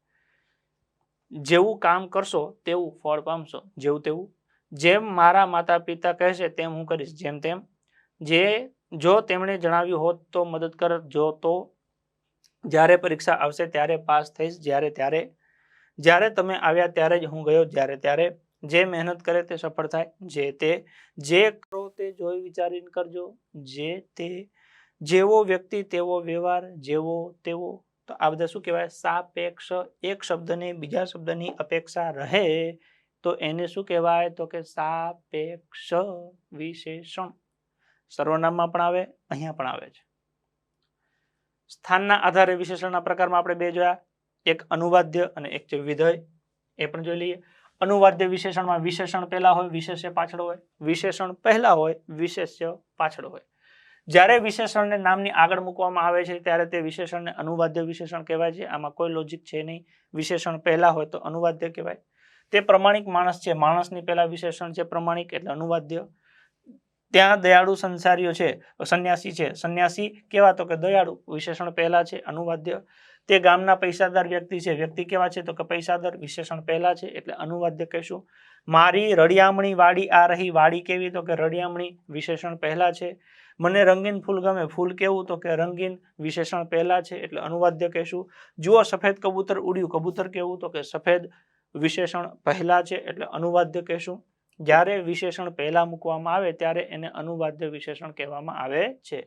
જેવું કામ કરશો તેવું ફળ પામશો. જેવું તેવું. જેમ મારા માતા પિતા કહેશે તેમ હું કરીશ. જેમ તેમ. જો તેમણે જણાવ્યું હોત તો મદદ કરત. જો તો. જ્યારે પરીક્ષા આવશે ત્યારે પાસ થઈશ. જ્યારે ત્યારે. જ્યારે તમે આવ્યા ત્યારે જ હું ગયો. જ્યારે ત્યારે. જે મહેનત કરે તે સફળ થાય. જે તે. જે કરો તે જોઈ વિચારીને કરજો. જે તે. જેવો વ્યક્તિ તેવો વ્યવહાર. જેવો તેવો. તો આ બધા શું કહેવાય? સાપેક્ષ. એક શબ્દને બીજા શબ્દની અપેક્ષા રહે તો એને શું કહેવાય? તો કે સાપેક્ષ વિશેષણ. સર્વનામમાં પણ આવે, અહીંયા પણ આવે છે. સ્થાનના આધારે વિશેષણના પ્રકારમાં આપણે બે જોયા. એક અનુવાદ્ય અને એક છે વિધેય. એ પણ જોઈ લઈએ. અનુવાદ્ય વિશેષણમાં વિશેષણ પહેલા હોય, વિશેષ્ય પાછળ હોય. વિશેષણ પહેલા હોય, વિશેષ્ય પાછળ હોય. જ્યારે વિશેષણને નામની આગળ મૂકવામાં આવે છે ત્યારે તે વિશેષણને અનુવાદ્ય વિશેષણ કહેવાય છે. આમાં કોઈ લોજિક છે નહીં. વિશેષણ પહેલા હોય તો અનુવાદ્ય કહેવાય. તે પ્રમાણિક માણસ છે. માણસની પહેલા વિશેષણ છે પ્રમાણિક એટલે અનુવાદ્ય. ત્યાં દયાળુ સંસારીઓ છે, સંન્યાસી છે. સંન્યાસી કેવા? તો કે દયાળુ. વિશેષણ પહેલા છે, અનુવાદ્ય. તે ગામના પૈસાદાર વ્યક્તિ છે. વ્યક્તિ કેવા છે? તો કે પૈસાદાર. વિશેષણ પહેલા છે એટલે અનુવાદ્ય કહેશું. મારી રળિયામણી વાડી આ રહી. વાડી કેવી? તો કે રળિયામણી. વિશેષણ પહેલા છે. મને રંગીન ફૂલ ગમે. ફૂલ કેવું? તો કે રંગીન. વિશેષણ પહેલા છે એટલે અનુવાદ્ય કહેશું. જુઓ સફેદ કબૂતર ઉડ્યું. કબૂતર કેવું? તો કે સફેદ. વિશેષણ પહેલા છે એટલે અનુવાદ્ય કહેશું. જ્યારે વિશેષણ પહેલા મૂકવામાં આવે ત્યારે એને અનુવાદ્ય વિશેષણ કહેવામાં આવે છે.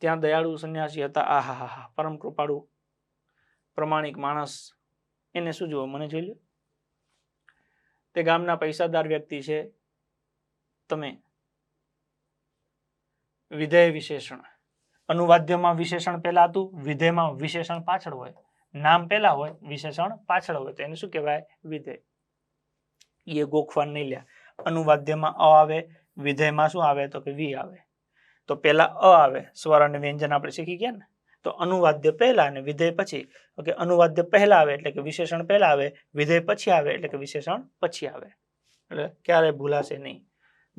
ત્યાં દયાળુ સંન્યાસી હતા. આહાહા, પરમ કૃપાળુ પ્રમાણિક માણસ. એને શું જુઓ? મને જોઈ લો. તે ગામના પૈસાદાર વ્યક્તિ છે. તમે. વિધેય વિશેષણ. અનુવાદ્યમાં વિશેષણ પહેલા હતું, વિધેયમાં વિશેષણ પાછળ હોય. નામ પહેલા હોય, વિશેષણ પાછળ હોય તો એને શું કહેવાય? વિધેય. એ ગોખવા નહીં લ્યા. અનુવાદ્યમાં અ આવે, વિધેયમાં શું આવે તો કે વી આવે. તો પહેલા અ આવે, સ્વર અને વ્યંજન આપણે શીખી ગયા ને. તો અનુવાદ્ય પહેલા અને વિધેય પછી. ઓકે, અનુવાદ્ય પહેલા આવે એટલે કે વિશેષણ પહેલા આવે, વિધેય પછી આવે એટલે કે વિશેષણ પછી આવે. એટલે ક્યારે ભૂલાશે નહીં.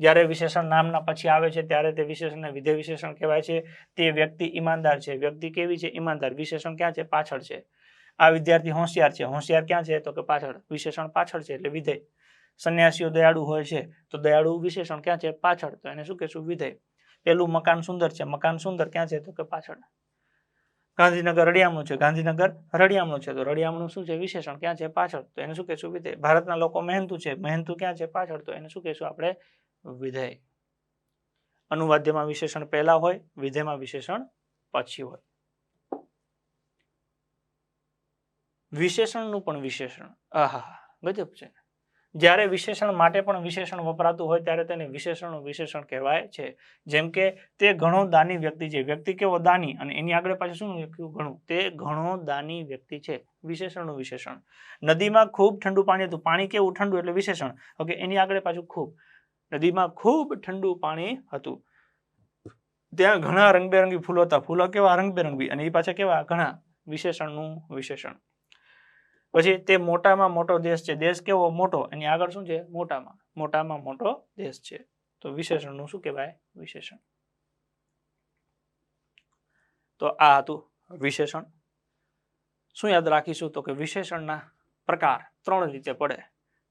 જ્યારે વિશેષણ નામના પછી આવે છે ત્યારે તે વિશેષણને વિધેય વિશેષણ કહેવાય છે. તે વ્યક્તિ ઈમાનદાર છે, વ્યક્તિ કેવી છે? ઈમાનદાર. વિશેષણ ક્યાં છે? પાછળ છે. આ વિદ્યાર્થી હોશિયાર છે, હોશિયાર ક્યાં છે તો કે પાછળ, વિશેષણ પાછળ છે એટલે વિધેય. સંન્યાસીઓ દયાળુ હોય છે તો દયાળુ વિશેષણ ક્યાં છે? પાછળ, તો એને શું કહેશું? વિધેય. પેલું મકાન સુંદર છે, મકાન સુંદર ક્યાં છે તો કે પાછળ. ગાંધીનગર રળિયામણું છે, ગાંધીનગર રળિયામણું છે, તો રળિયામણું શું છે? વિશેષણ ક્યાં છે? પાછળ, તો એને શું કહેશું? વિધેય. ભારતના લોકો મહેનતુ છે, મહેનતુ ક્યાં છે? પાછળ, તો એને શું કહેશું આપણે? વિધેય. અનુવાદ્યમાં વિશેષણ પહેલા હોય, વિધેયમાં વિશેષણ પછી હોય. વિશેષણનું પણ વિશેષણ, આહા ગજબ છે. જ્યારે વિશેષણ માટે પણ વિશેષણ વપરાતું હોય ત્યારે તેને વિશેષણનું વિશેષણ કહેવાય છે. જેમ કે તે ઘણો દાની વ્યક્તિ છે. વ્યક્તિ કેવો? દાની. અને એની આગળ પાછળ શું લખ્યું? ઘણું. તે ઘણો દાની વ્યક્તિ છે, વિશેષણનું વિશેષણ. નદીમાં ખૂબ ઠંડુ પાણી હતું. પાણી કેવું? ઠંડુ એટલે વિશેષણ. ઓકે, એની આગળ પાછું ખૂબ. નદીમાં ખૂબ ઠંડુ પાણી હતું. ત્યાં ઘણા રંગબેરંગી ફૂલો હતા. ફૂલો કેવા? રંગબેરંગી. અને એ પાછા કેવા? ઘણા. વિશેષણનું વિશેષણ. પછી તે મોટામાં મોટો દેશ છે. દેશ કેવો? મોટો. એની આગળ શું છે? મોટામાં. મોટામાં મોટો દેશ છે. તો વિશેષણનું શું કહેવાય? વિશેષણ. તો આ હતું વિશેષણ. શું યાદ રાખીશું તો કે વિશેષણના પ્રકાર 3 રીતે પડે: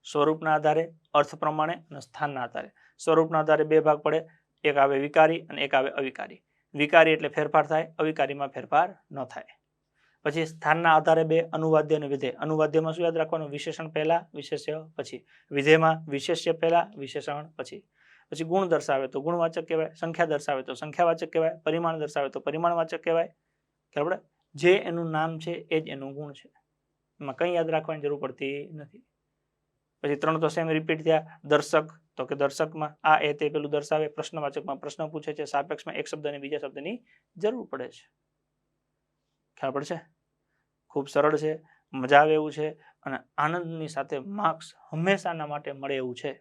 સ્વરૂપના આધારે, અર્થ પ્રમાણે અને સ્થાનના આધારે. સ્વરૂપના આધારે 2 ભાગ પડે, એક આવે વિકારી અને એક આવે અવિકારી. વિકારી એટલે ફેરફાર થાય, અવિકારીમાં ફેરફાર ન થાય. પછી સ્થાનના આધારે 2, અનુવાદ્ય અને વિધેય. અનુવાદ્યમાં શું યાદ રાખવાનું? વિશેષણ પહેલા, વિશેષ્ય પછી. વિધેયમાં વિશેષ્ય પહેલા, વિશેષણ પછી. પછી ગુણ દર્શાવે તો ગુણવાચક કહેવાય, સંખ્યા દર્શાવે તો સંખ્યાવાચક કહેવાય, પરિમાણ દર્શાવે તો પરિમાણવાચક કહેવાય. બરાબર? જે એનું નામ છે એ જ એનું ગુણ છે. એમાં કંઈ યાદ રાખવાની જરૂર પડતી નથી. પછી 3 તો સેમ રિપીટ થયા. દર્શક તો કે દર્શકમાં આ એ તે પેલું દર્શાવે, પ્રશ્નવાચકમાં પ્રશ્ન પૂછે છે, સાપેક્ષમાં એક શબ્દ અને બીજા શબ્દની જરૂર પડે છે. ખ્યાલ પડશે? ખૂબ સરળ છે, મજા આવે એવું છે અને આનંદની સાથે માર્ક્સ હંમેશાના માટે મળે એવું છે.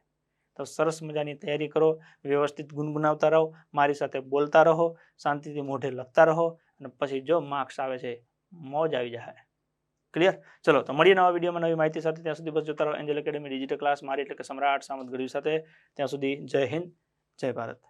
તો સરસ મજાની તૈયારી કરો, વ્યવસ્થિત ગુનગુનાવતા રહો, મારી સાથે બોલતા રહો, શાંતિથી મોઢે લખતા રહો અને પછી જો માર્ક્સ આવે છે મોજ આવી જાય. ક્લિયર? ચલો તો મળીએ નવા વિડીયોમાં નવી માહિતી સાથે. ત્યાં સુધી બસ જોતા રહો એન્જલ એકેડમી ડિજિટલ ક્લાસ, મારી એટલે કે સમ્રાટ સામંત ગઢવી સાથે. ત્યાં સુધી જય હિન્દ, જય ભારત.